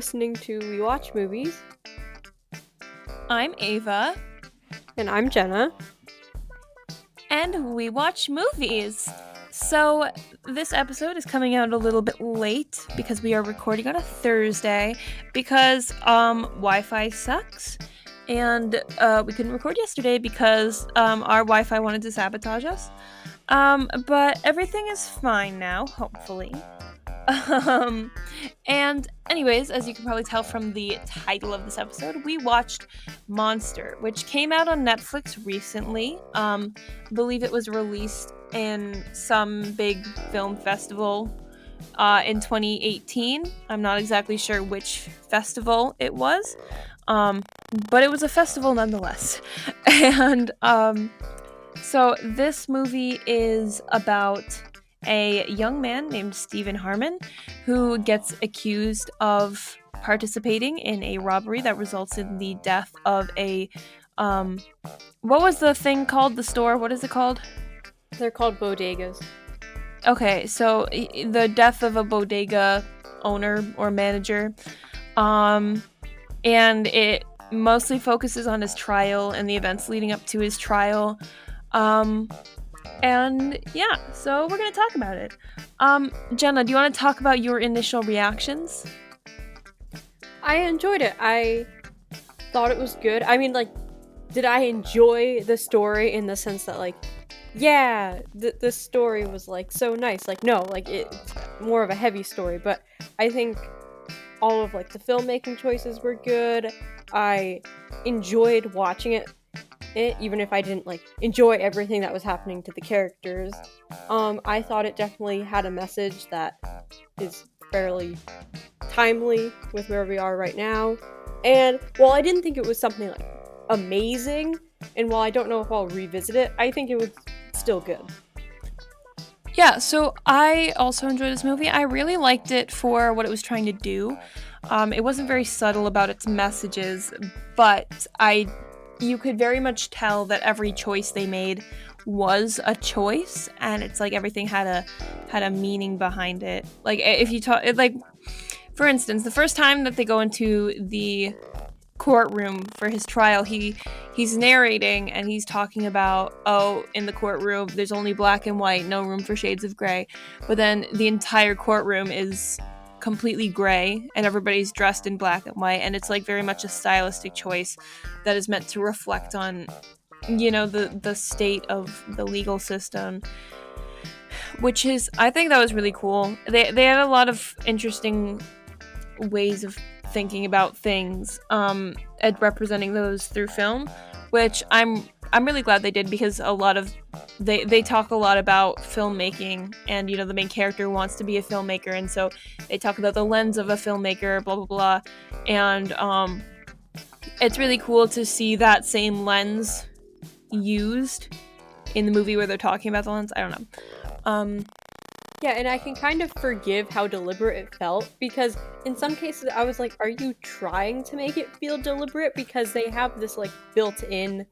listening to We Watch Movies. I'm Ava. And I'm Jenna. And we watch movies. So this episode is coming out a little bit late because we are recording on a Thursday because Wi-Fi sucks. And we couldn't record yesterday because our Wi-Fi wanted to sabotage us. But everything is fine now, hopefully. And anyways, as you can probably tell from the title of this episode, we watched Monster, which came out on Netflix recently. I believe it was released in some big film festival in 2018. I'm not exactly sure which festival it was, but it was a festival nonetheless. And so this movie is about a young man named Stephen Harmon who gets accused of participating in a robbery that results in the death of a what was the thing called, the store? What is it called? They're called bodegas. Okay, so the death of a bodega owner or manager. And it mostly focuses on his trial and the events leading up to his trial. And yeah, so we're going to talk about it. Jenna, do you want to talk about your initial reactions? I enjoyed it. I thought it was good. I mean, did I enjoy the story in the sense that, yeah, the story was, so nice? No, it's more of a heavy story, but I think all of, the filmmaking choices were good. I enjoyed watching it, even if I didn't enjoy everything that was happening to the characters. I thought it definitely had a message that is fairly timely with where we are right now. And while I didn't think it was something amazing, and while I don't know if I'll revisit it, I think it was still good. Yeah, so I also enjoyed this movie. I really liked it for what it was trying to do. It wasn't very subtle about its messages, but you could very much tell that every choice they made was a choice, and it's everything had a meaning behind it. If you talk, for instance, the first time that they go into the courtroom for his trial, he's narrating and he's talking about, in the courtroom there's only black and white, no room for shades of gray. But then the entire courtroom is completely gray and everybody's dressed in black and white, and it's very much a stylistic choice that is meant to reflect on the state of the legal system, which is, I think that was really cool. They had a lot of interesting ways of thinking about things and representing those through film, which I'm really glad they did, because a lot of they talk a lot about filmmaking, and the main character wants to be a filmmaker, and so they talk about the lens of a filmmaker, blah blah blah, and it's really cool to see that same lens used in the movie where they're talking about the lens. I don't know. Yeah, and I can kind of forgive how deliberate it felt, because in some cases I was are you trying to make it feel deliberate? Because they have this built-in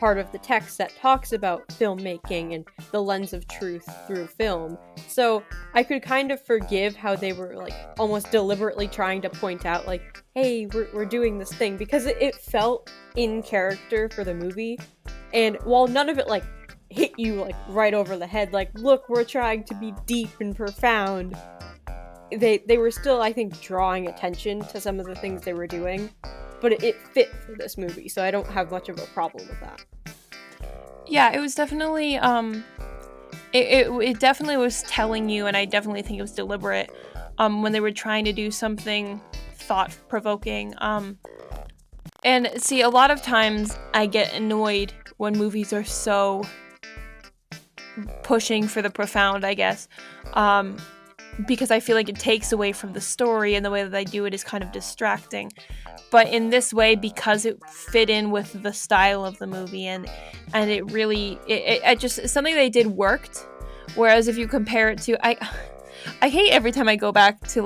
part of the text that talks about filmmaking and the lens of truth through film. So I could kind of forgive how they were almost deliberately trying to point out hey, we're doing this thing, because it felt in character for the movie. And while none of it hit you right over the head, look, we're trying to be deep and profound, they were still, I think, drawing attention to some of the things they were doing, but it fit for this movie, so I don't have much of a problem with that. Yeah, it was definitely it definitely was telling you, and I definitely think it was deliberate when they were trying to do something thought-provoking. And see, a lot of times I get annoyed when movies are so pushing for the profound, I guess, because I feel it takes away from the story, and the way that they do it is kind of distracting. But in this way, because it fit in with the style of the movie, and it really, it just, something they did worked. Whereas if you compare it to, I hate every time I go back to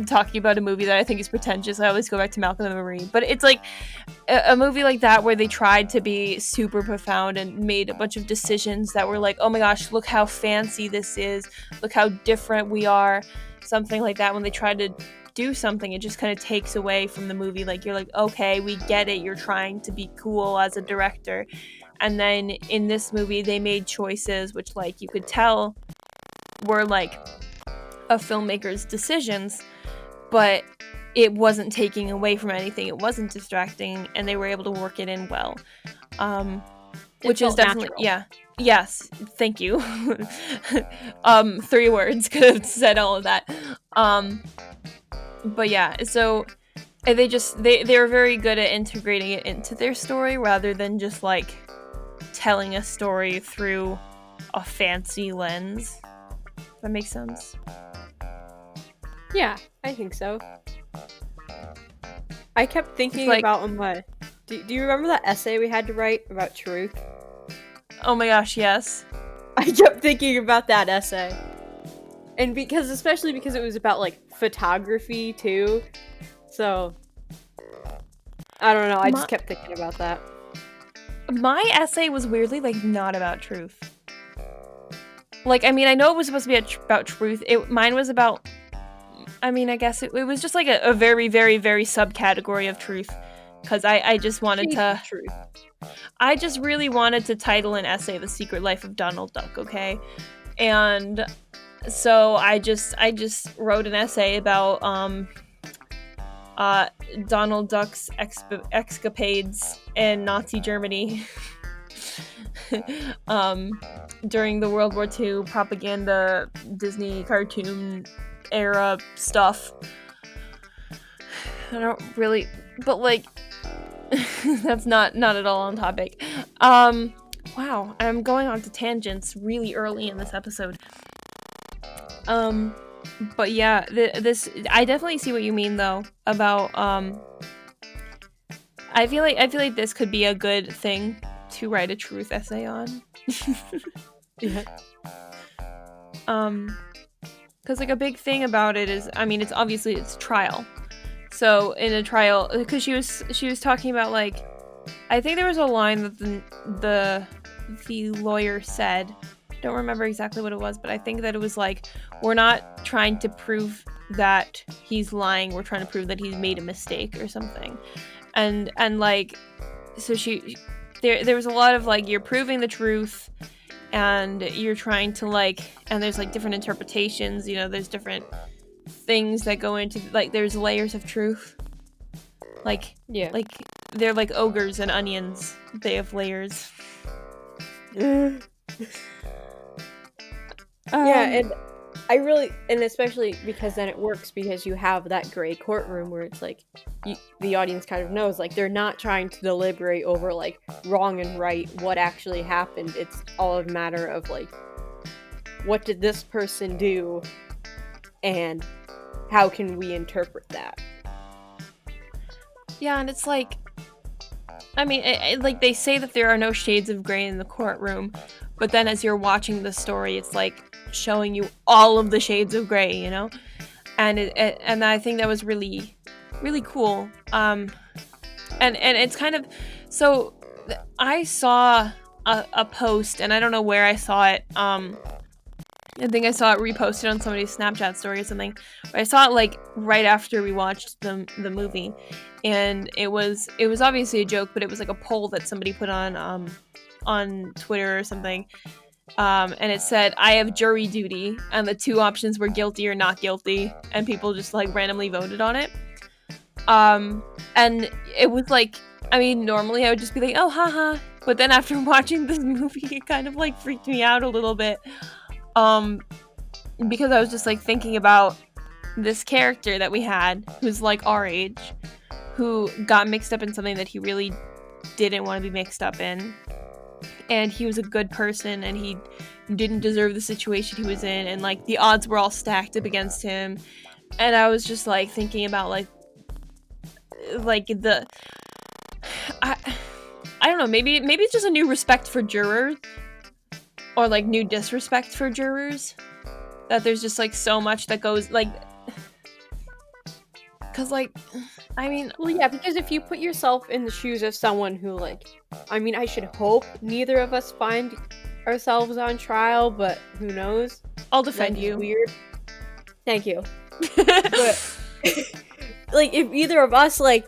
talking about a movie that I think is pretentious, I always go back to Malcolm and Marie. But it's a movie like that where they tried to be super profound and made a bunch of decisions that were oh my gosh, look how fancy this is, look how different we are, something like that. When they tried to do something, it just kind of takes away from the movie. Like, you're like, okay, we get it, you're trying to be cool as a director. And then in this movie, they made choices which, like, you could tell were like a filmmaker's decisions, but it wasn't taking away from anything, it wasn't distracting, and they were able to work it in well. Which is definitely natural. Yeah. Yes, thank you. 3 words could have said all of that. But yeah, so they were very good at integrating it into their story rather than just like telling a story through a fancy lens. That makes sense. Yeah, I think so. I kept thinking about do you remember that essay we had to write about truth? Oh my gosh, yes. I kept thinking about that essay. And especially because it was about like photography too. So I don't know, I just kept thinking about that. My essay was weirdly like not about truth. Like, I mean, I know it was supposed to be about truth. Mine was about, I mean, I guess it was just like a very, very, very subcategory of truth. Because I just wanted to... Truth. I just really wanted to title an essay The Secret Life of Donald Duck, okay? And so I just wrote an essay about Donald Duck's escapades in Nazi Germany during the World War II propaganda Disney cartoon era stuff. I don't really, but like that's not at all on topic. Wow, I'm going on to tangents really early in this episode. But yeah, this I definitely see what you mean though about I feel like this could be a good thing to write a truth essay on. Yeah. Because like a big thing about it is, I mean, it's trial. So in a trial, because she was talking about like, I think there was a line that the lawyer said. Don't remember exactly what it was, but I think that it was like, we're not trying to prove that he's lying, we're trying to prove that he's made a mistake or something. And like, so there was a lot of like, you're proving the truth and you're trying to like, and there's like different interpretations, you know, there's different things that go into, like, there's layers of truth. Like, yeah, like they're like ogres and onions, they have layers. Yeah, and I really, and especially because then it works because you have that gray courtroom where it's like, the audience kind of knows, like, they're not trying to deliberate over, like, wrong and right, what actually happened. It's all a matter of, like, what did this person do, and how can we interpret that? Yeah, and it's like, I mean, like, they say that there are no shades of gray in the courtroom, but then as you're watching the story, it's like showing you all of the shades of gray, you know? And and I think that was really, really cool. And it's kind of, so I saw a post, and I don't know where I saw it. I think I saw it reposted on somebody's Snapchat story or something. But I saw it like right after we watched the movie, and it was obviously a joke, but it was like a poll that somebody put on Twitter or something. And it said, I have jury duty, and the 2 options were guilty or not guilty, and people just like randomly voted on it. And it was like, I mean, normally I would just be like, oh, haha, but then after watching this movie, it kind of like freaked me out a little bit, because I was just like thinking about this character that we had, who's like our age, who got mixed up in something that he really didn't want to be mixed up in. And he was a good person, and he didn't deserve the situation he was in, and like the odds were all stacked up against him. And I was just like thinking about like the I don't know, maybe it's just a new respect for jurors, or like new disrespect for jurors, that there's just like so much that goes like, because like, I mean, well, yeah, because if you put yourself in the shoes of someone who, like, I mean, I should hope neither of us find ourselves on trial, but who knows? I'll defend you. Weird. Thank you. But like if either of us like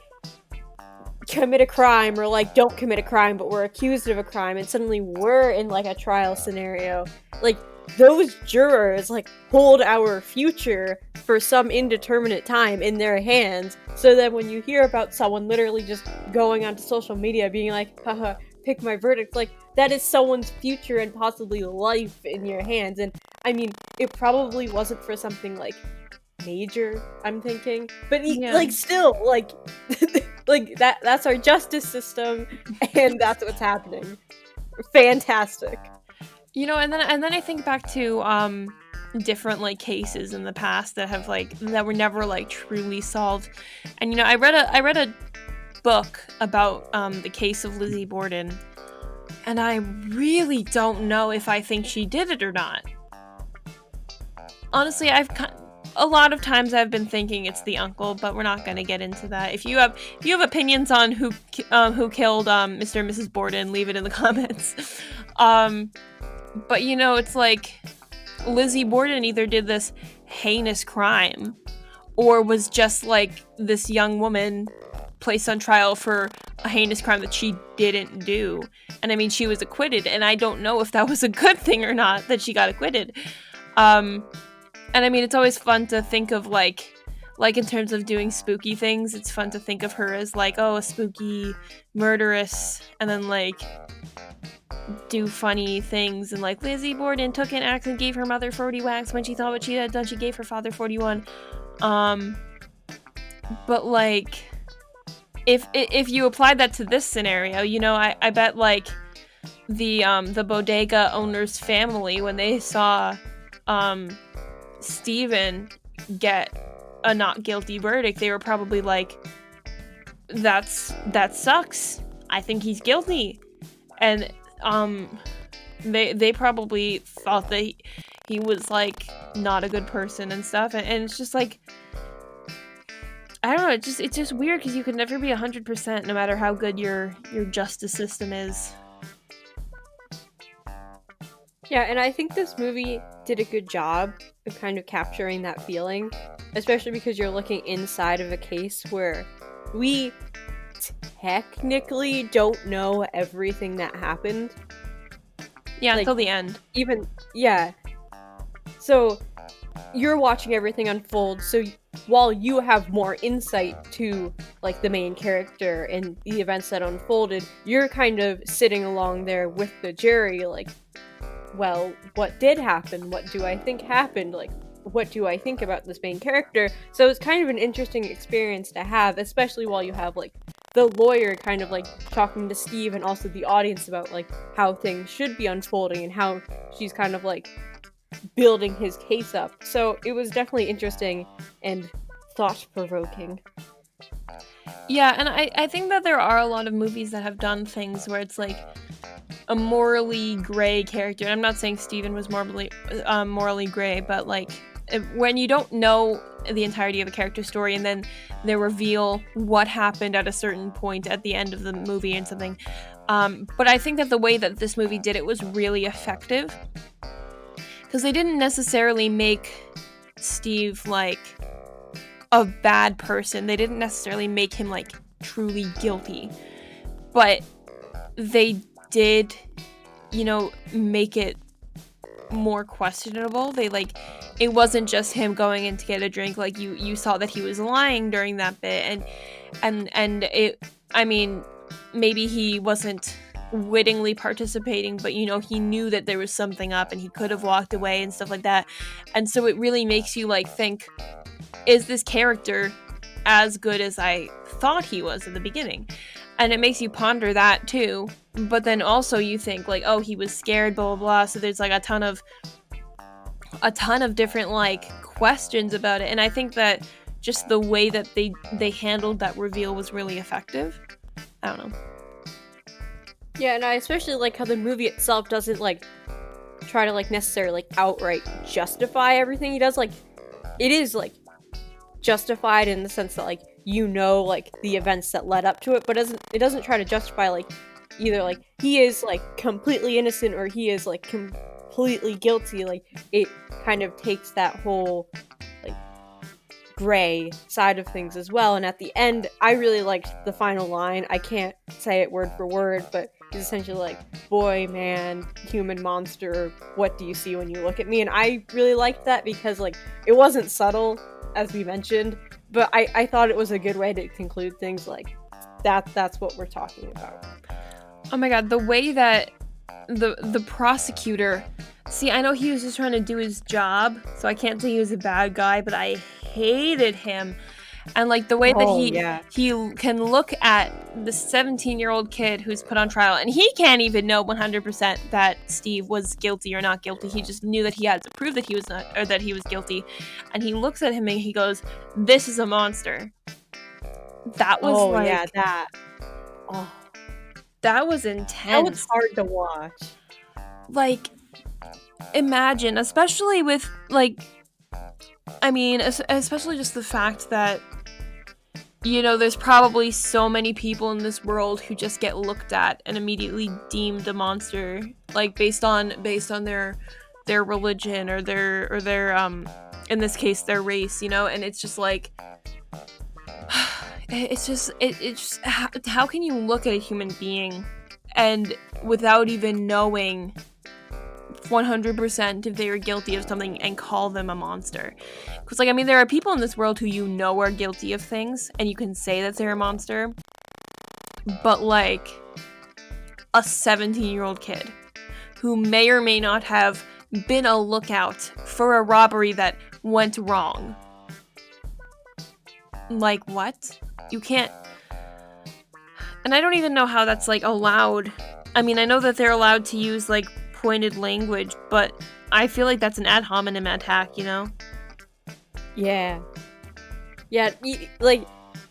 commit a crime or like don't commit a crime but we're accused of a crime and suddenly we're in like a trial scenario, like those jurors like hold our future for some indeterminate time in their hands, so that when you hear about someone literally just going onto social media being like, haha, pick my verdict, like that is someone's future and possibly life in your hands. And I mean, it probably wasn't for something like major, I'm thinking, but like still like like that's our justice system and that's what's happening. Fantastic. You know, and then I think back to different like cases in the past that have like that were never like truly solved. And you know, I read a book about the case of Lizzie Borden, and I really don't know if I think she did it or not. Honestly, a lot of times I've been thinking it's the uncle, but we're not going to get into that. If you have opinions on who killed Mr. and Mrs. Borden, leave it in the comments. But you know, it's like Lizzie Borden either did this heinous crime or was just like this young woman placed on trial for a heinous crime that she didn't do. And I mean, she was acquitted, and I don't know if that was a good thing or not that she got acquitted. And I mean, it's always fun to think of like in terms of doing spooky things, it's fun to think of her as like, oh, a spooky murderess, and then like do funny things, and like Lizzie Borden took an axe and gave her mother 40 whacks. When she thought what she had done, she gave her father 41. But like if you applied that to this scenario, you know, I bet like the bodega owner's family, when they saw Steven get a not guilty verdict, they were probably like, that sucks, I think he's guilty. And they probably thought that he was like not a good person and stuff, and it's just like, I don't know, it's just weird because you can never be 100% no matter how good your justice system is. Yeah, and I think this movie did a good job of kind of capturing that feeling, especially because you're looking inside of a case where we technically don't know everything that happened. Yeah, like, until the end. Yeah. So you're watching everything unfold, so while you have more insight to like the main character and the events that unfolded, you're kind of sitting along there with the jury like, well, what did happen? What do I think happened? Like, what do I think about this main character? So it's kind of an interesting experience to have, especially while you have like the lawyer kind of like talking to Steve and also the audience about like how things should be unfolding and how she's kind of like building his case up. So it was definitely interesting and thought-provoking. Yeah, and I think that there are a lot of movies that have done things where it's like a morally gray character. And I'm not saying Steven was morally gray, but like when you don't know the entirety of a character story and then they reveal what happened at a certain point at the end of the movie and something. But I think that the way that this movie did it was really effective, because they didn't necessarily make Steve like a bad person. They didn't necessarily make him like truly guilty, but they did, you know, make it more questionable. They like, it wasn't just him going in to get a drink. Like you saw that he was lying during that bit, and it, I mean, maybe he wasn't wittingly participating, but you know, he knew that there was something up and he could have walked away and stuff like that. And so it really makes you like think, is this character as good as I thought he was at the beginning? And it makes you ponder that too. But then also you think like, oh, he was scared, blah, blah, blah. So there's like a ton of different like questions about it. And I think that just the way that they handled that reveal was really effective. I don't know. Yeah, and I especially like how the movie itself doesn't like try to like necessarily like outright justify everything he does. Like, it is like justified in the sense that like, you know, like the events that led up to it, but it doesn't try to justify like either like he is like completely innocent or he is like completely guilty. Like, it kind of takes that whole like gray side of things as well. And at the end, I really liked the final line. I can't say it word for word, but he's essentially like, boy, man, human monster, what do you see when you look at me? And I really liked that because, like, it wasn't subtle, as we mentioned, but I thought it was a good way to conclude things. Like, that's what we're talking about. Oh my god, the way that the prosecutor, see, I know he was just trying to do his job, so I can't say he was a bad guy, but I hated him. And like the way that he can look at the 17-year-old kid who's put on trial, and he can't even know 100% that Steve was guilty or not guilty. He just knew that he had to prove that he was not, or that he was guilty. And he looks at him and he goes, "This is a monster." That was that was intense. That was hard to watch. Like, imagine, especially with, like, I mean, especially just the fact that, you know, there's probably so many people in this world who just get looked at and immediately deemed a monster, like based on their religion or their in this case their race, you know. And it's just like, it's just how can you look at a human being and without even knowing 100% if they are guilty of something and call them a monster? Because, like, I mean, there are people in this world who you know are guilty of things and you can say that they're a monster, but like a 17-year-old kid who may or may not have been a lookout for a robbery that went wrong, like, what? You can't. And I don't even know how that's, like, allowed. I mean, I know that they're allowed to use, like, pointed language, but I feel like that's an ad hominem attack, you know? Yeah, like,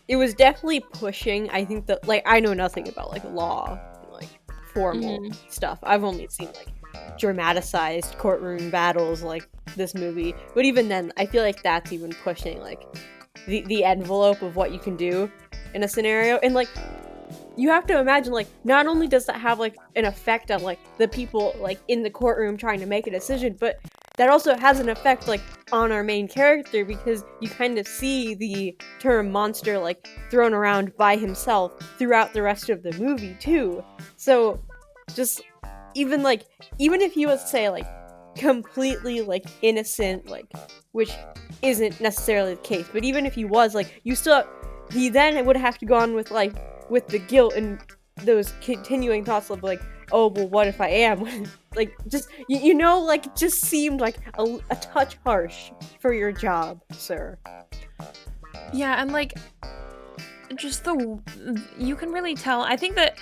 it was definitely pushing. I think that, like, I know nothing about, like, law and, like, formal stuff. I've only seen, like, dramatized courtroom battles like this movie, but even then, I feel like that's even pushing, like, the envelope of what you can do in a scenario. And, like, you have to imagine, like, not only does that have, like, an effect on, like, the people, like, in the courtroom trying to make a decision, but that also has an effect, like, on our main character, because you kind of see the term monster, like, thrown around by himself throughout the rest of the movie, too. So, just, even if he was, say, like, completely, like, innocent, like, which isn't necessarily the case, but even if he was, like, he then would have to go on with, like, with the guilt and those continuing thoughts of, like, oh, well, what if I am? Like, just, you know, like, it just seemed like a touch harsh for your job, sir. Yeah, and, like, just you can really tell. I think that,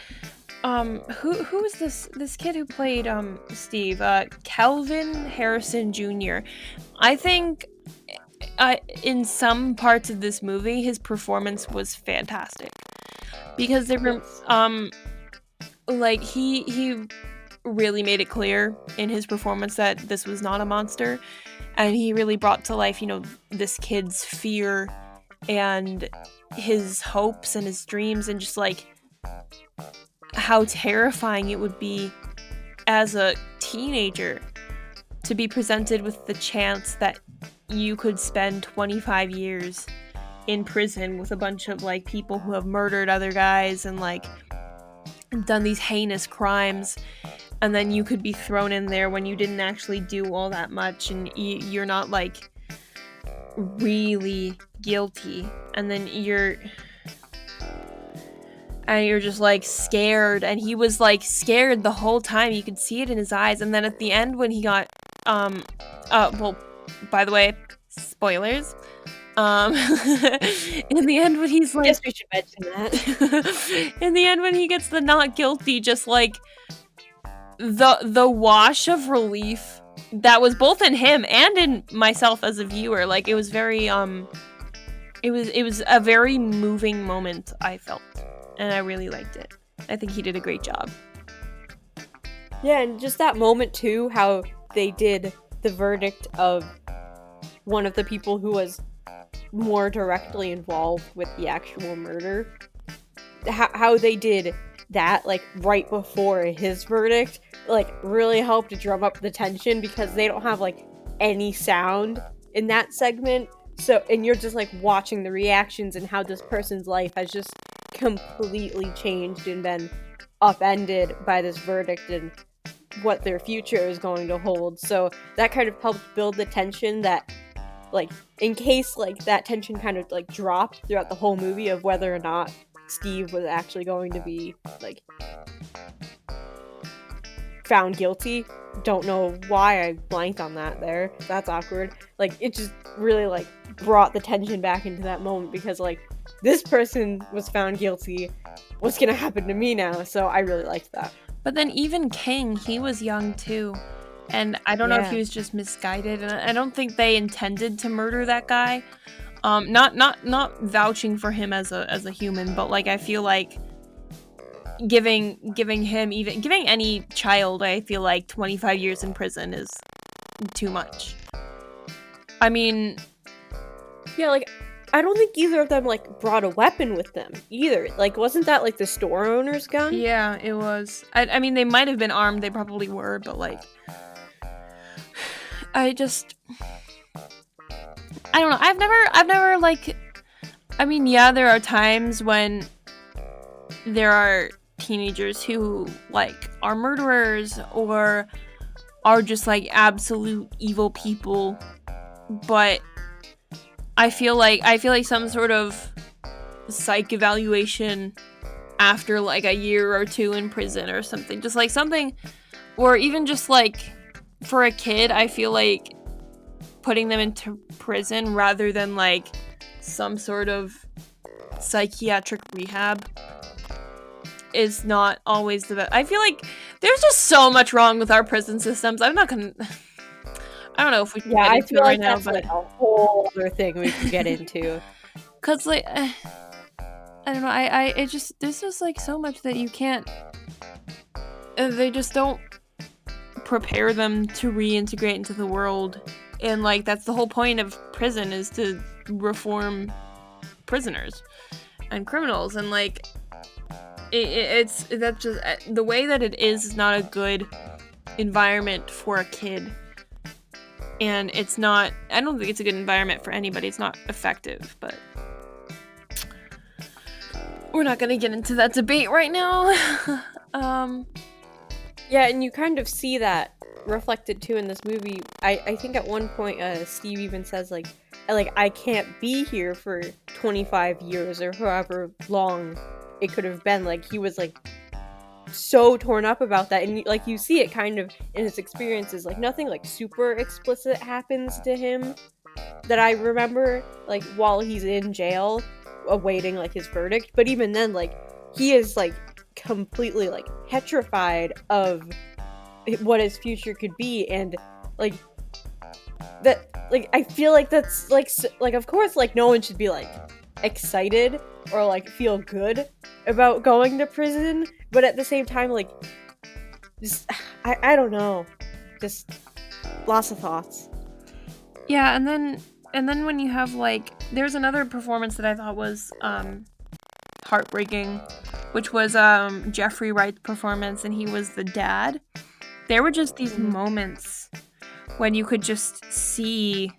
who is this kid who played, Steve? Kelvin Harrison Jr. I think, in some parts of this movie, his performance was fantastic. Because they were, like, he really made it clear in his performance that this was not a monster, and he really brought to life, you know, this kid's fear and his hopes and his dreams, and just, like, how terrifying it would be as a teenager to be presented with the chance that you could spend 25 years in prison with a bunch of, like, people who have murdered other guys and, like, done these heinous crimes, and then you could be thrown in there when you didn't actually do all that much, and you're not, like, really guilty, and then you're just, like, scared. And he was, like, scared the whole time. You could see it in his eyes. And then at the end, when he got well, by the way, spoilers, in the end, when he's like, I guess we should mention that. In the end, when he gets the not guilty, just, like, the wash of relief that was both in him and in myself as a viewer, like, it was very it was a very moving moment, I felt, and I really liked it. I think he did a great job. Yeah, and just that moment too, how they did the verdict of one of the people who was more directly involved with the actual murder. How they did that, like, right before his verdict, like, really helped to drum up the tension, because they don't have, like, any sound in that segment. So, and you're just like watching the reactions and how this person's life has just completely changed and been upended by this verdict and what their future is going to hold. So that kind of helped build the tension that, like, in case like that tension kind of like dropped throughout the whole movie of whether or not Steve was actually going to be like found guilty. Don't know why I blanked on that there. That's awkward. Like, it just really like brought the tension back into that moment because like this person was found guilty. What's gonna happen to me now? So I really liked that. But then even King, he was young too. And I don't know if he was just misguided, and I don't think they intended to murder that guy. Not vouching for him as a human, but like I feel like giving any child, I feel like 25 years in prison is too much. I mean, yeah, like I don't think either of them like brought a weapon with them either. Like, wasn't that like the store owner's gun? Yeah, it was. I mean, they might have been armed. They probably were, but like, I don't know. I've never like. I mean, yeah, there are times when there are teenagers who like are murderers or are just like absolute evil people, but I feel like some sort of psych evaluation after like a year or two in prison or something, just like something, or even just like for a kid, I feel like putting them into prison rather than like some sort of psychiatric rehab is not always the best. I feel like there's just so much wrong with our prison systems. I'm not gonna. I don't know if we can get into it right now, but like a whole other thing we can get into. Cause like, I don't know. It just there's just like so much that you can't. They just don't prepare them to reintegrate into the world, and like that's the whole point of prison, is to reform prisoners and criminals, and like it's that's just the way that it is not a good environment for a kid. And it's not, I don't think it's a good environment for anybody. It's not effective, but we're not going to get into that debate right now. Yeah, and you kind of see that reflected too in this movie. I think at one point Steve even says like I can't be here for 25 years or however long it could have been. Like, he was like so torn up about that, and like you see it kind of in his experiences. Like, nothing like super explicit happens to him that I remember, like while he's in jail awaiting like his verdict, but even then, like, he is like completely like petrified of what his future could be. And like that, like, I feel like that's like of course, like, no one should be like excited or like feel good about going to prison, but at the same time, like, just I don't know, just lots of thoughts. Yeah, and then when you have like, there's another performance that I thought was heartbreaking, which was Jeffrey Wright's performance, and he was the dad. There were just these moments when you could just see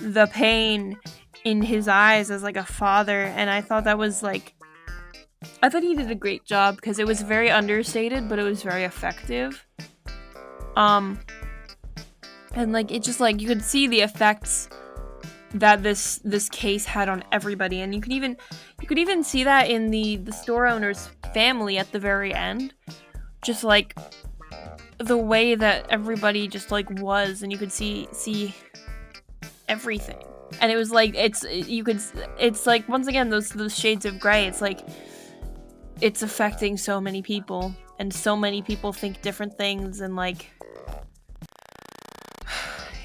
the pain in his eyes as like a father, and I thought that was like, I thought he did a great job because it was very understated, but it was very effective. And like, it just like, you could see the effects that this case had on everybody, and you could even see that in the store owner's family at the very end, just like the way that everybody just like was, and you could see everything. And it was like, it's like, once again, those shades of gray. It's like, it's affecting so many people, and so many people think different things, and like,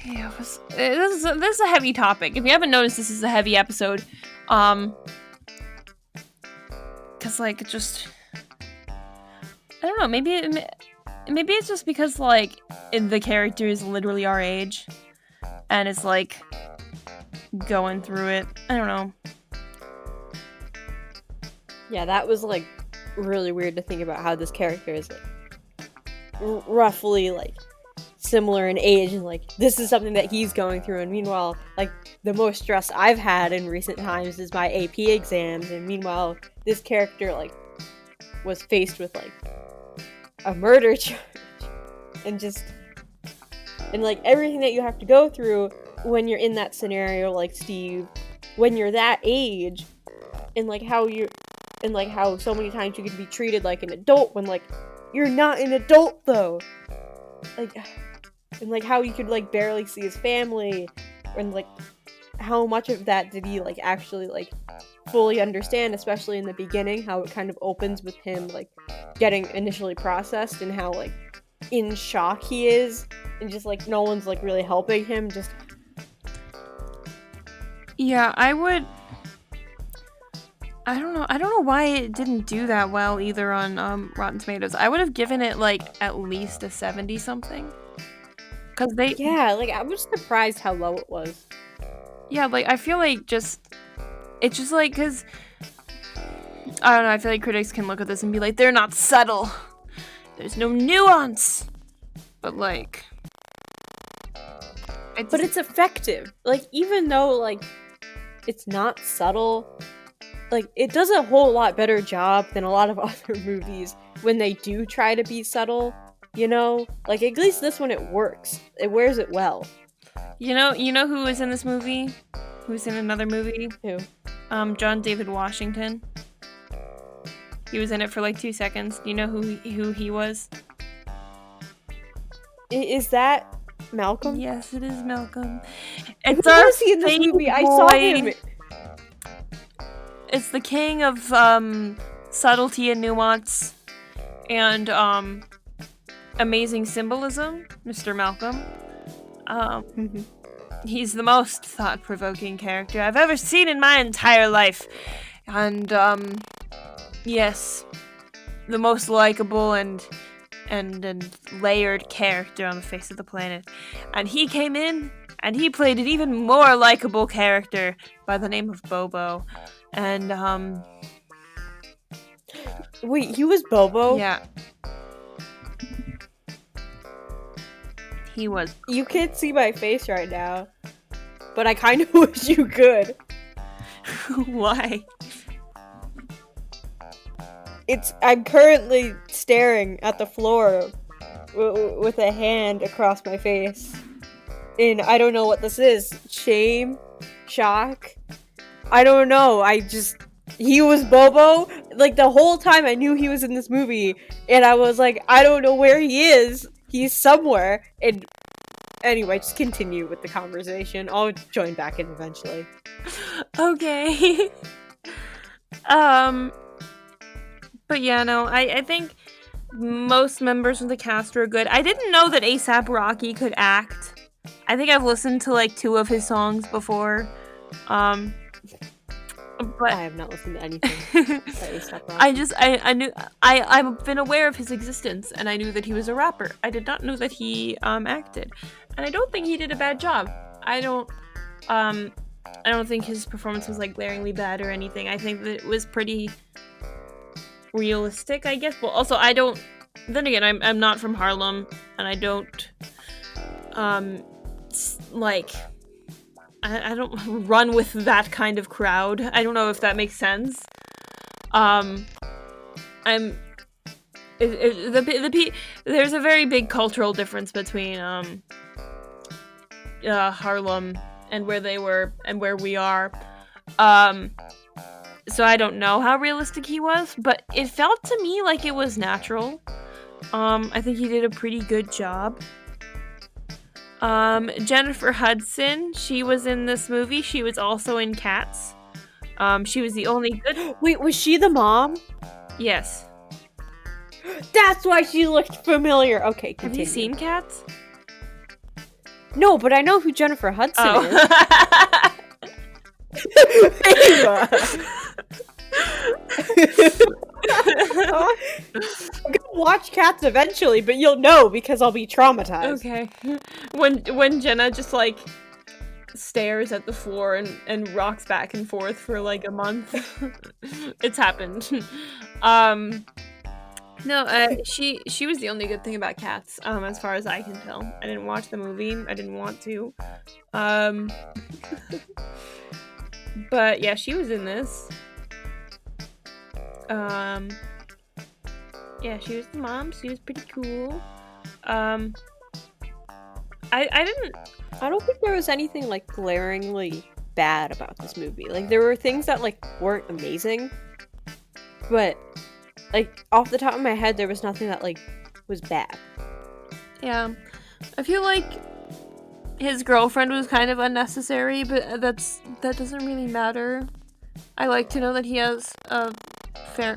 yeah, this is a heavy topic. If you haven't noticed, this is a heavy episode. Cause like, it just, I don't know, maybe it's just because like the character is literally our age, and it's like going through it. I don't know. Yeah, that was like really weird to think about how this character is like roughly like similar in age, and like this is something that he's going through, and meanwhile, like the most stress I've had in recent times is my AP exams, and meanwhile this character like was faced with like a murder charge and like everything that you have to go through when you're in that scenario, like Steve, when you're that age, and like how so many times you can be treated like an adult when like you're not an adult though, like, and like how you could like barely see his family, and like how much of that did he like actually like fully understand, especially in the beginning, how it kind of opens with him like getting initially processed and how like in shock he is, and just like no one's like really helping him. Just Yeah, I don't know why it didn't do that well either on Rotten Tomatoes. I would have given it like at least a 70 something. Cause like I was surprised how low it was. Yeah, like I feel like it's just like, cause I don't know, I feel like critics can look at this and be like, they're not subtle. There's no nuance. But like But it's effective. Like, even though like it's not subtle, like it does a whole lot better job than a lot of other movies when they do try to be subtle, you know? Like at least this one it works. It wears it well. You know who was in this movie? Who's in another movie? Who? John David Washington. He was in it for like 2 seconds. Do you know who he was? Is that Malcolm? Yes, it is Malcolm. Who was he in this movie? I saw him. It's the king of subtlety and nuance and amazing symbolism, Mr. Malcolm. He's the most thought-provoking character I've ever seen in my entire life. And yes, the most likable and layered character on the face of the planet. And he came in and he played an even more likable character by the name of Bobo. And wait, he was Bobo? Yeah. He was. You can't see my face right now, but I kind of wish you could. Why? I'm currently staring at the floor with a hand across my face. And I don't know what this is. Shame? Shock? I don't know. He was Bobo. Like, the whole time I knew he was in this movie. And I was like, I don't know where he is. He's somewhere. And anyway, just continue with the conversation. I'll join back in eventually. Okay. But yeah, no, I think most members of the cast are good. I didn't know that A$AP Rocky could act. I think I've listened to like 2 of his songs before. But I have not listened to anything by A$AP Rocky. I knew I've been aware of his existence, and I knew that he was a rapper. I did not know that he acted, and I don't think he did a bad job. I don't think his performance was like glaringly bad or anything. I think that it was pretty realistic, I guess. Well, also then again, I'm not from Harlem, and I don't I don't run with that kind of crowd. I don't know if that makes sense. There's a very big cultural difference between Harlem and where they were and where we are. So I don't know how realistic he was, but it felt to me like it was natural. I think he did a pretty good job. Jennifer Hudson, she was in this movie. She was also in Cats. She was the only good... Wait, was she the mom? Yes. That's why she looked familiar. Okay, continue. Have you seen Cats? No, but I know who Jennifer Hudson is. I'm gonna watch Cats eventually, but you'll know because I'll be traumatized. Okay. When Jenna just like stares at the floor and rocks back and forth for like a month. It's happened. No, she was the only good thing about Cats, as far as I can tell. I didn't watch the movie. I didn't want to. Um, but yeah, she was in this. Yeah, she was the mom. She was pretty cool. I didn't. I don't think there was anything like glaringly bad about this movie. Like there were things that like weren't amazing, but like off the top of my head, there was nothing that like was bad. Yeah, I feel like his girlfriend was kind of unnecessary, but that doesn't really matter. I like to know that he has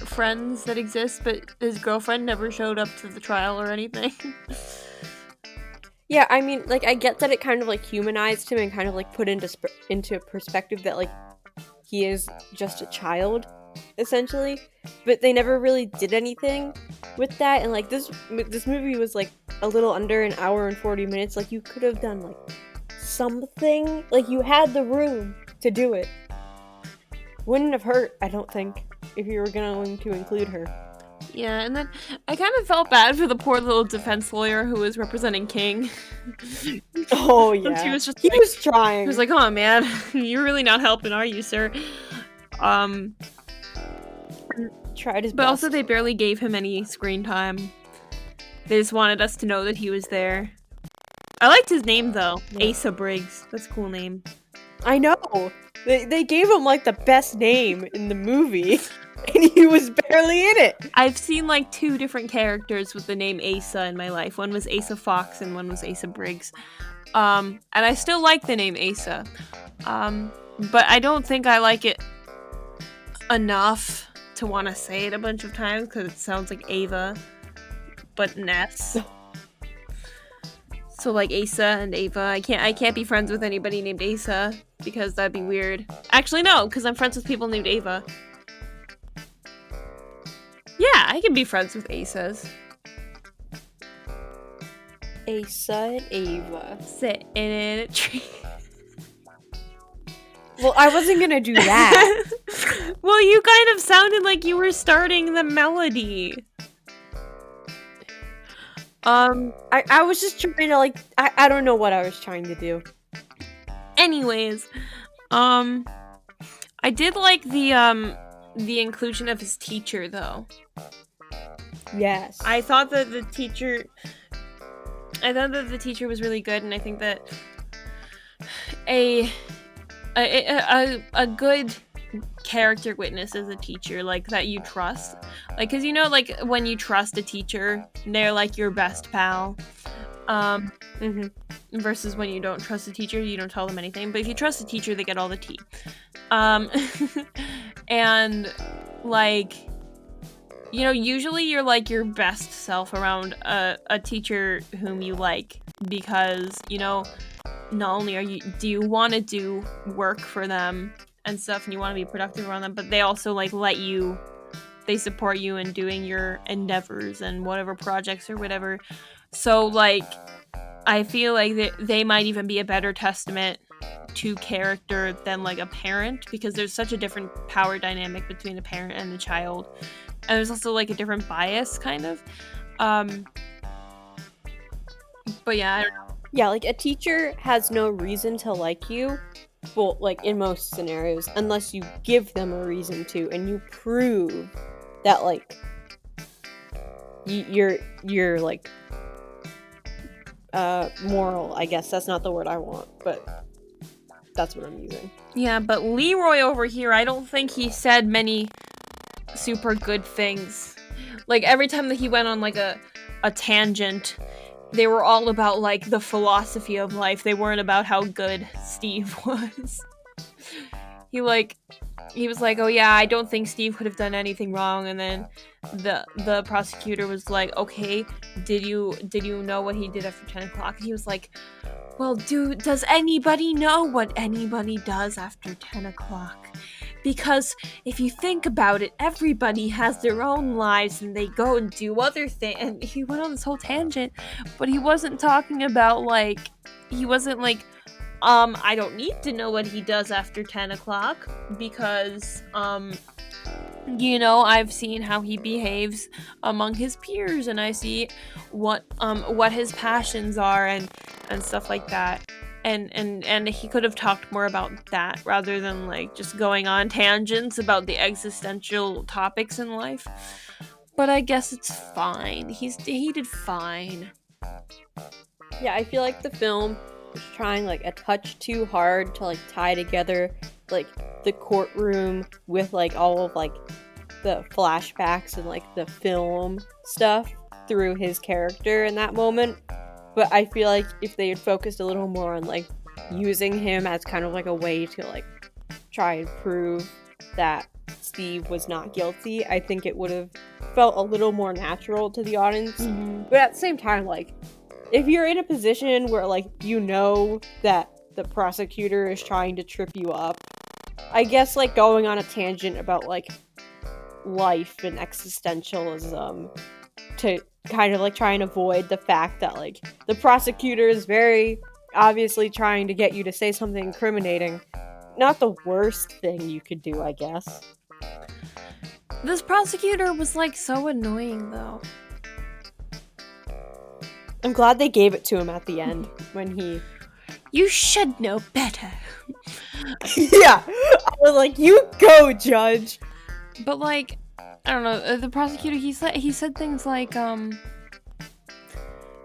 friends that exist, but his girlfriend never showed up to the trial or anything. Yeah, I mean, like I get that it kind of like humanized him and kind of like put into perspective that like he is just a child, essentially. But they never really did anything with that, and like this movie was like a little under an hour and 40 minutes. Like you could have done like something. Like you had the room to do it. Wouldn't have hurt, I don't think, if you were going to include her. Yeah, and then I kind of felt bad for the poor little defense lawyer who was representing King. Oh yeah, he was trying. He was like, "Oh man, you're really not helping, are you, sir?" Tried his best. But also, they barely gave him any screen time. They just wanted us to know that he was there. I liked his name though, yeah. Asa Briggs. That's a cool name. I know. They gave him like the best name in the movie. And he was barely in it. I've seen like 2 different characters with the name Asa in my life. One was Asa Fox and one was Asa Briggs. And I still like the name Asa. But I don't think I like it enough to want to say it a bunch of times because it sounds like Ava, but an S. So like Asa and Ava. I can't be friends with anybody named Asa because that'd be weird. Actually, no, because I'm friends with people named Ava. Yeah, I can be friends with Asas. Asa and Ava. Sitting in a tree. Well, I wasn't gonna do that. Well, you kind of sounded like you were starting the melody. I was just trying to like, I don't know what I was trying to do. Anyways, I did like the inclusion of his teacher, though. Yes. I thought that the teacher was really good, and I think that a good character witness is a teacher, like, that you trust. Like, because, you know, like, when you trust a teacher, they're, like, your best pal. Versus when you don't trust a teacher, you don't tell them anything. But if you trust a teacher, they get all the tea. And, like, you know, usually you're, like, your best self around a teacher whom you like. Because, you know, not only do you want to do work for them and stuff, and you want to be productive around them, but they also, like, they support you in doing your endeavors and whatever projects or whatever. So, like, I feel like they might even be a better testament to character than, like, a parent, because there's such a different power dynamic between a parent and a child. And there's also, like, a different bias, kind of. But yeah, I don't know. Yeah, like, a teacher has no reason to like you, well, like, in most scenarios, unless you give them a reason to, and you prove that, like, you're like, moral, I guess. That's not the word I want, but that's what I'm using. Yeah, but Leroy over here, I don't think he said many super good things. Like, every time that he went on, like, a tangent, they were all about, like, the philosophy of life. They weren't about how good Steve was. He was like, oh yeah, I don't think Steve could have done anything wrong. And then the prosecutor was like, okay, did you know what he did after 10 o'clock? And he was like, well, dude, does anybody know what anybody does after 10 o'clock? Because if you think about it, everybody has their own lives and they go and do other things. And he went on this whole tangent, but he wasn't talking about, like, he wasn't like, I don't need to know what he does after 10 o'clock because, I've seen how he behaves among his peers, and I see what his passions are and stuff like that. And he could have talked more about that rather than like just going on tangents about the existential topics in life. But I guess it's fine. He did fine. Yeah, I feel like the film was trying like a touch too hard to like tie together like the courtroom with like all of like the flashbacks and like the film stuff through his character in that moment. But I feel like if they had focused a little more on like using him as kind of like a way to like try and prove that Steve was not guilty, I think it would have felt a little more natural to the audience. But at the same time, like, if you're in a position where like you know that the prosecutor is trying to trip you up, I guess like going on a tangent about like life and existentialism to kind of like try and avoid the fact that like the prosecutor is very obviously trying to get you to say something incriminating. Not the worst thing you could do, I guess. This prosecutor was like so annoying though. I'm glad they gave it to him at the end when he... You should know better. Yeah! I was like, you go, Judge! But like, I don't know, the prosecutor, he said things like, he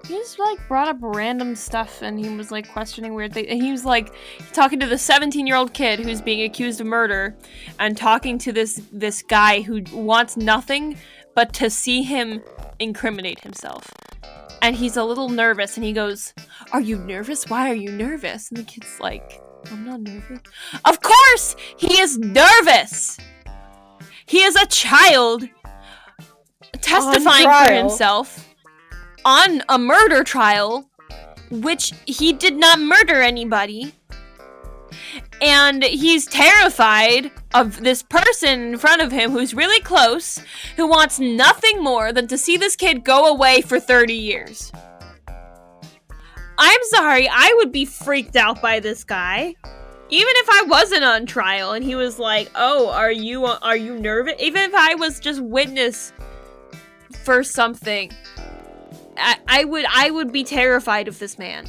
just like brought up random stuff and he was like questioning weird things. And he was like talking to the 17-year-old kid who's being accused of murder and talking to this guy who wants nothing but to see him incriminate himself. And he's a little nervous and he goes, "Are you nervous? Why are you nervous?" And the kid's like, "I'm not nervous." Of course he is nervous! He is a child testifying for himself on a murder trial, which he did not murder anybody. And he's terrified of this person in front of him who's really close, who wants nothing more than to see this kid go away for 30 years. I'm sorry, I would be freaked out by this guy. Even if I wasn't on trial and he was like, "Oh, are you nervous?" Even if I was just witness for something, I would be terrified of this man.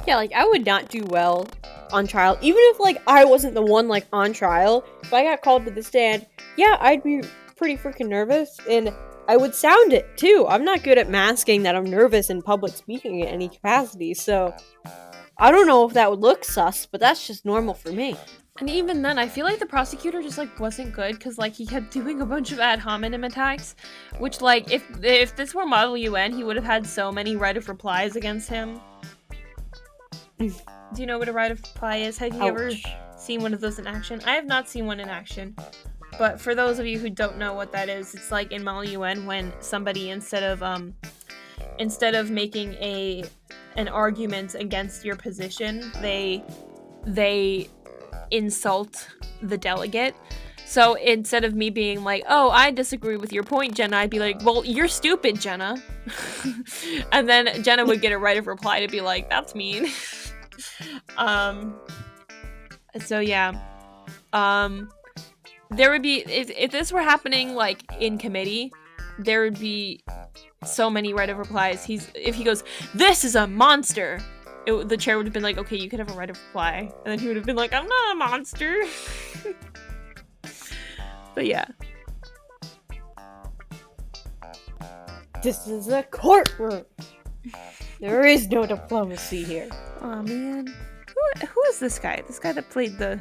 Yeah, like, I would not do well on trial. Even if, like, I wasn't the one, like, on trial. If I got called to the stand, yeah, I'd be pretty freaking nervous. And I would sound it, too. I'm not good at masking that I'm nervous in public speaking in any capacity. So, I don't know if that would look sus, but that's just normal for me. And even then, I feel like the prosecutor just, like, wasn't good, because, like, he kept doing a bunch of ad hominem attacks, which, like, if this were Model UN, he would have had so many right of replies against him. Do you know what a right of reply is? Have you ever seen one of those in action? I have not seen one in action, but for those of you who don't know what that is, it's like in Model UN when somebody, instead of making an argument against your position, they insult the delegate. So instead of me being like, "Oh, I disagree with your point, Jenna," I'd be like, "Well, you're stupid, Jenna." And then Jenna would get a right of reply to be like, "That's mean." So yeah. There would be, if this were happening like in committee, there would be so many right of replies. If he goes, "This is a monster," the chair would have been like, "Okay, you could have a right of reply," and then he would have been like, "I'm not a monster." But yeah. This is a courtroom. There is no diplomacy here. Oh man, who is this guy? This guy that played the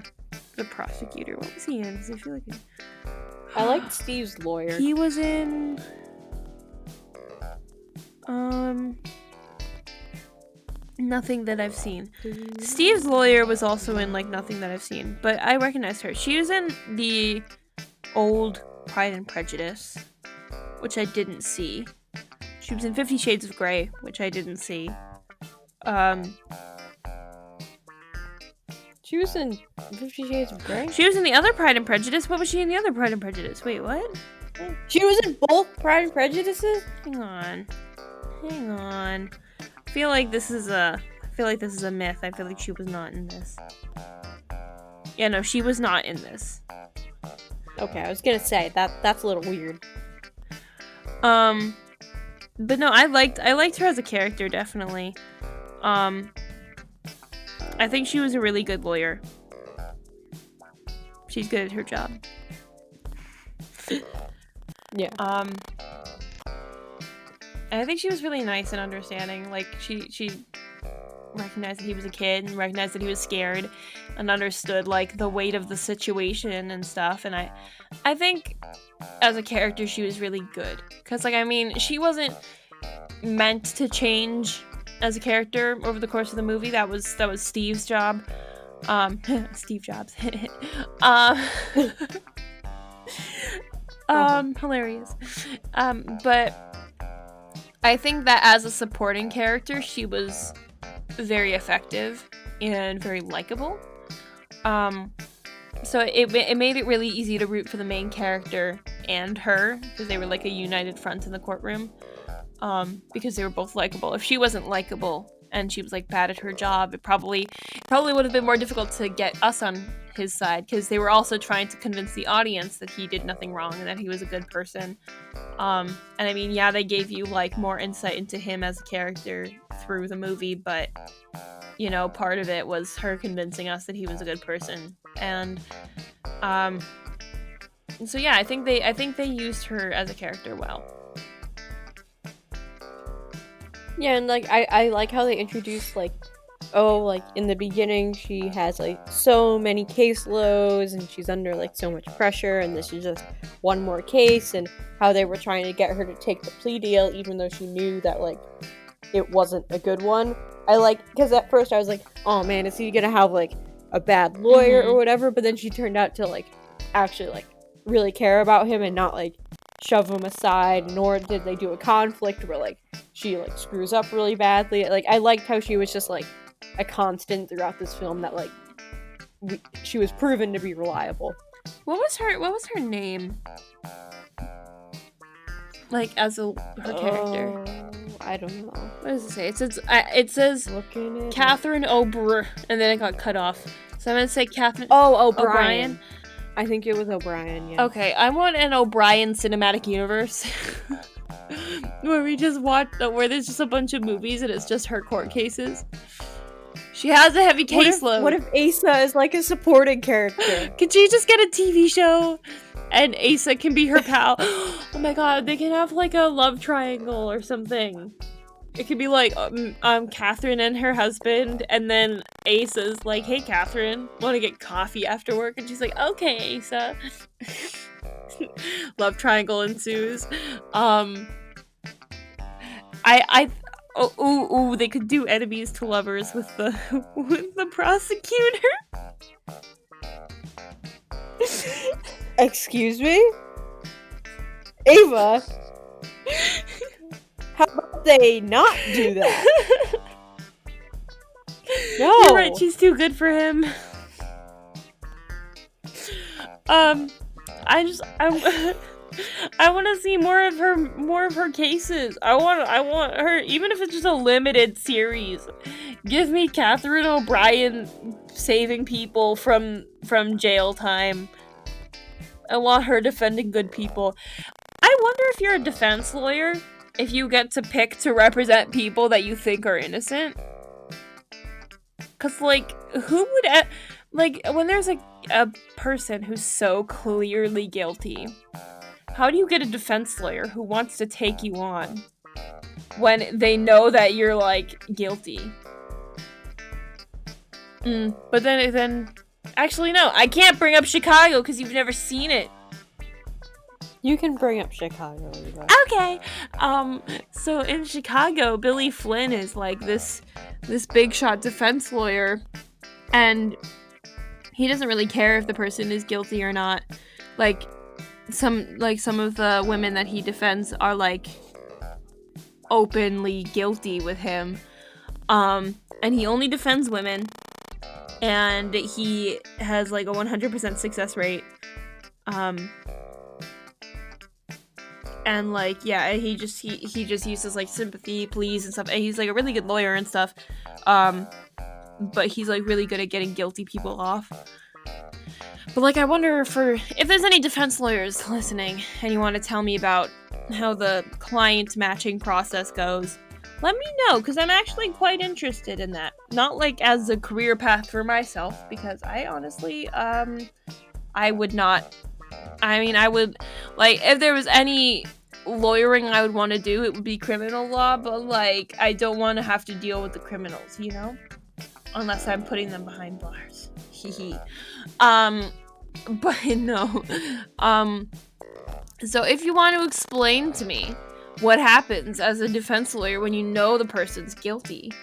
prosecutor. What was he in? Does he feel like? I liked Steve's lawyer. He was in. Nothing that I've seen. Steve's lawyer was also in like Nothing That I've Seen, but I recognized her. She was in the old Pride and Prejudice, which I didn't see. She was in 50 Shades of Grey, which I didn't see. She was in 50 Shades of Grey? She was in the other Pride and Prejudice. What was she in the other Pride and Prejudice? Wait, what? She was in both Pride and Prejudices? Hang on. I feel like this is a myth. I feel like she was not in this. Yeah, no, she was not in this. Okay, I was gonna say that's a little weird. But no, I liked her as a character, definitely. I think she was a really good lawyer. She's good at her job. Yeah. And I think she was really nice and understanding. Like, she recognized that he was a kid and recognized that he was scared and understood, like, the weight of the situation and stuff. And I think as a character, she was really good. Because, like, I mean, she wasn't meant to change as a character over the course of the movie. That was Steve's job. Steve Jobs. Hilarious. But I think that as a supporting character, she was very effective and very likable. So it made it really easy to root for the main character and her, because they were like a united front in the courtroom. Because they were both likable. If she wasn't likable and she was like bad at her job, it probably would have been more difficult to get us on his side, because they were also trying to convince the audience that he did nothing wrong and that he was a good person. And I mean, yeah, they gave you like more insight into him as a character through the movie, but you know, part of it was her convincing us that he was a good person. And so yeah, I think they used her as a character well. Yeah, and like I like how they introduced like, oh, like in the beginning she has like so many caseloads and she's under like so much pressure, and this is just one more case, and how they were trying to get her to take the plea deal even though she knew that like it wasn't a good one. I like, because at first I was like, oh man, is he gonna have like a bad lawyer or whatever, but then she turned out to like actually like really care about him and not like shove him aside, nor did they do a conflict where like she like screws up really badly. Like, I liked how she was just like a constant throughout this film, that like she was proven to be reliable. What was her name? Like as her character. I don't know. What does it say? It says Catherine O'Brien, and then it got cut off. So I'm gonna say Catherine. Oh, O'Brien. I think it was O'Brien, yeah. Okay, I want an O'Brien cinematic universe. Where we just watch, where there's just a bunch of movies and it's just her court cases. She has a heavy caseload. What if Asa is like a supporting character? Could she just get a TV show and Asa can be her pal? Oh my god, they can have like a love triangle or something. It could be like, Catherine and her husband, and then Asa's like, hey Catherine, want to get coffee after work? And she's like, okay, Asa. Love triangle ensues. They could do enemies to lovers with the prosecutor. Excuse me? Ava? How about they not do that? No. You're right, she's too good for him. I want to see more of her cases. I want her, even if it's just a limited series. Give me Catherine O'Brien saving people from jail time. I want her defending good people. I wonder if you're a defense lawyer, if you get to pick to represent people that you think are innocent. Cause like, who would like, when there's a person who's so clearly guilty, how do you get a defense lawyer who wants to take you on when they know that you're like guilty? But then actually no, I can't bring up Chicago because you've never seen it. You can bring up Chicago. Okay. So in Chicago, Billy Flynn is like this big shot defense lawyer, and he doesn't really care if the person is guilty or not. Like some of the women that he defends are like openly guilty with him. And he only defends women, and he has like a 100% success rate. And like, yeah, he just uses like sympathy pleas and stuff, and he's like a really good lawyer and stuff. But he's like really good at getting guilty people off. But like, I wonder if there's any defense lawyers listening and you want to tell me about how the client matching process goes, let me know, because I'm actually quite interested in that. Not like as a career path for myself, because I honestly, I would not. I mean, I would, like, if there was any lawyering I would want to do, it would be criminal law, but like, I don't want to have to deal with the criminals, you know? Unless I'm putting them behind bars. Hee. But no. So if you want to explain to me what happens as a defense lawyer when you know the person's guilty,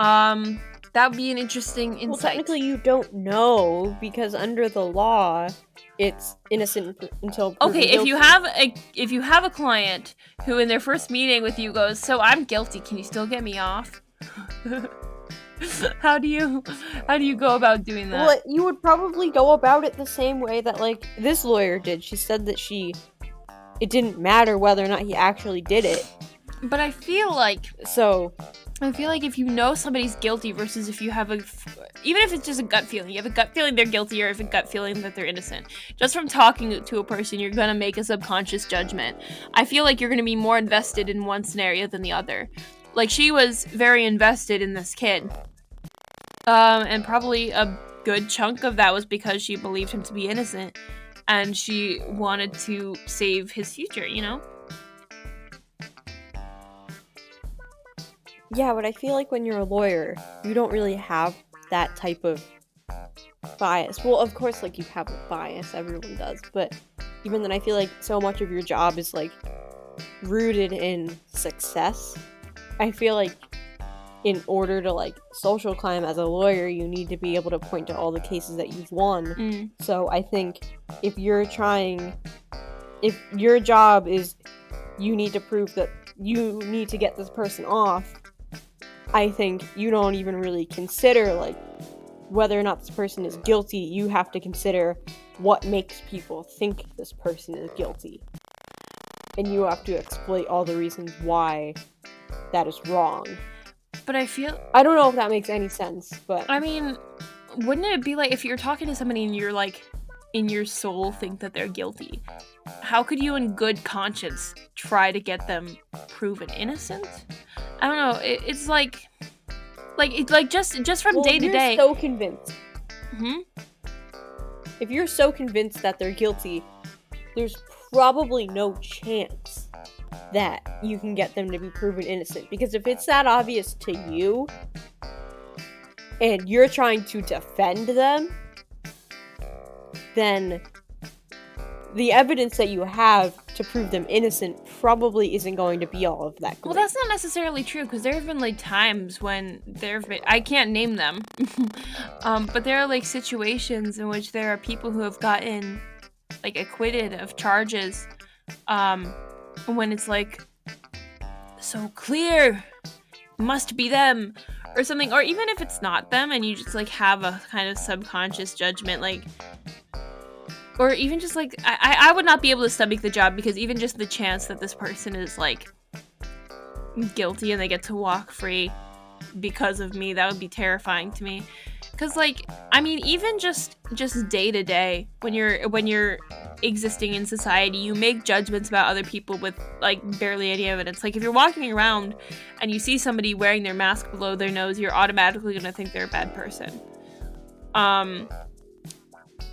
that would be an interesting insight. Well, technically you don't know, because under the law, it's innocent until proven okay, guilty. if you have a client who in their first meeting with you goes, "So I'm guilty, can you still get me off?" How do you go about doing that? Well, you would probably go about it the same way that, like, this lawyer did. She said that it didn't matter whether or not he actually did it. But I feel like if you know somebody's guilty versus if you have even if it's just a gut feeling, you have a gut feeling they're guilty or if a gut feeling that they're innocent. Just from talking to a person, you're going to make a subconscious judgment. I feel like you're going to be more invested in one scenario than the other. Like, she was very invested in this kid. And probably a good chunk of that was because she believed him to be innocent. And she wanted to save his future, you know? Yeah, but I feel like when you're a lawyer, you don't really have that type of bias. Well, of course, like, you have a bias, everyone does, but even then, I feel like so much of your job is, like, rooted in success. I feel like in order to, like, social climb as a lawyer, you need to be able to point to all the cases that you've won. So I think if your job is you need to prove that you need to get this person off, I think you don't even really consider, like, whether or not this person is guilty. You have to consider what makes people think this person is guilty. And you have to exploit all the reasons why that is wrong. But I don't know if that makes any sense, but I mean, wouldn't it be like if you're talking to somebody and you're like, in your soul think that they're guilty, how could you in good conscience try to get them proven innocent? I don't know. It's like just from day to day. If you're so convinced. Mm-hmm. If you're so convinced that they're guilty, there's probably no chance that you can get them to be proven innocent. Because if it's that obvious to you, and you're trying to defend them, then the evidence that you have to prove them innocent probably isn't going to be all of that great. Well, that's not necessarily true, because there have been, like, times when I can't name them, but there are, like, situations in which there are people who have gotten, like, acquitted of charges, when it's, like, so clear, must be them, or something, or even if it's not them, and you just, like, have a kind of subconscious judgment, like, or even just, like, I would not be able to stomach the job, because even just the chance that this person is, like, guilty and they get to walk free because of me, that would be terrifying to me. Because, like, I mean, even just day to day, when you're existing in society, you make judgments about other people with, like, barely any evidence. Like, if you're walking around and you see somebody wearing their mask below their nose, you're automatically gonna think they're a bad person.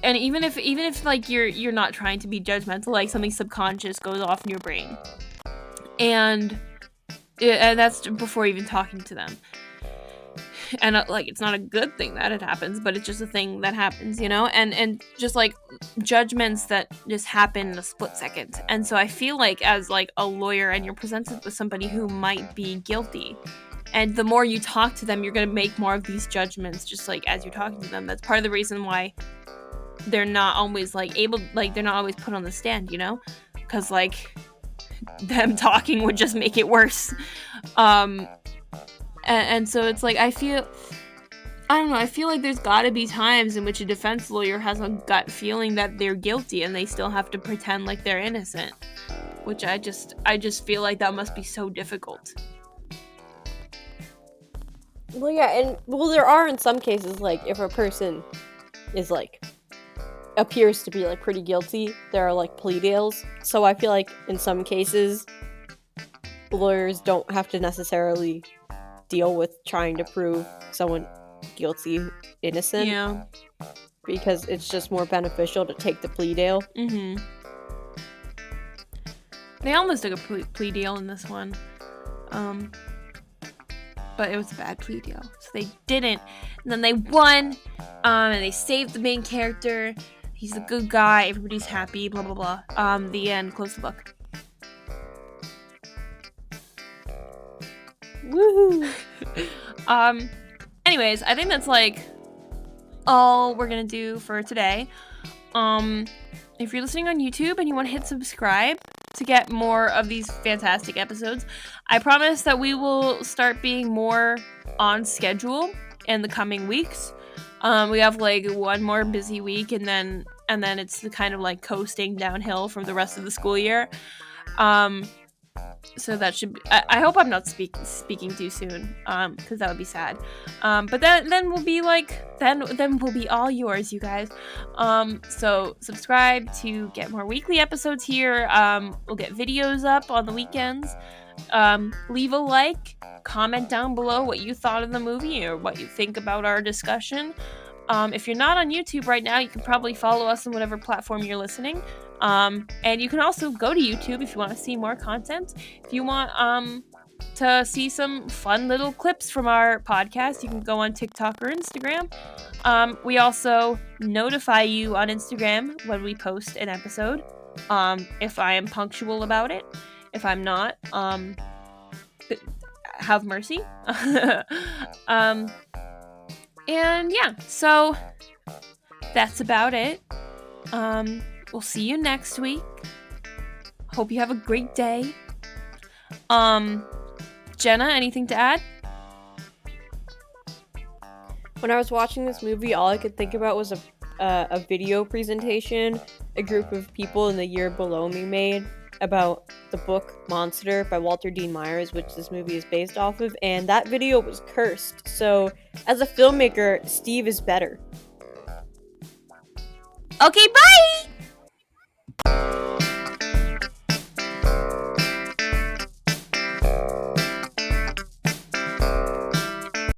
And even if like you're not trying to be judgmental, like, something subconscious goes off in your brain, and that's before even talking to them. And like, it's not a good thing that it happens, but it's just a thing that happens, you know. And just, like, judgments that just happen in a split second. And so I feel like, as, like, a lawyer, and you're presented with somebody who might be guilty, and the more you talk to them, you're gonna make more of these judgments, just, like, as you're talking to them. That's part of the reason why they're not always, like, they're not always put on the stand, you know? Because, like, them talking would just make it worse. And so it's like, I feel like there's gotta be times in which a defense lawyer has a gut feeling that they're guilty and they still have to pretend like they're innocent. Which I just feel like that must be so difficult. Well, yeah, and, well, there are in some cases, like, if a person is, like, appears to be like pretty guilty, there are like plea deals. So I feel like in some cases, lawyers don't have to necessarily deal with trying to prove someone guilty, innocent. Yeah. Because it's just more beneficial to take the plea deal. Mm-hmm. They almost took a plea deal in this one. But it was a bad plea deal. So they didn't. And then they won. And they saved the main character. He's a good guy. Everybody's happy. Blah, blah, blah. The end. Close the book. Woohoo! Anyways, I think that's like all we're gonna do for today. If you're listening on YouTube and you want to hit subscribe to get more of these fantastic episodes, I promise that we will start being more on schedule in the coming weeks. We have like one more busy week, and then it's the kind of like coasting downhill from the rest of the school year. So that should be, I hope I'm not speaking too soon, because that would be sad. But then we'll be like, then we'll be all yours, you guys. So subscribe to get more weekly episodes here. We'll get videos up on the weekends. Leave a like, comment down below what you thought of the movie or what you think about our discussion. If you're not on YouTube right now, you can probably follow us on whatever platform you're listening. And you can also go to YouTube if you want to see more content. If you want to see some fun little clips from our podcast, you can go on TikTok or Instagram. We also notify you on Instagram when we post an episode, if I am punctual about it. If I'm not, have mercy. And yeah, so that's about it. We'll see you next week. Hope you have a great day. Jenna, anything to add? When I was watching this movie, all I could think about was a video presentation a group of people in the year below me made about the book Monster by Walter Dean Myers, which this movie is based off of, and that video was cursed. So, as a filmmaker, Steve is better. Okay, bye!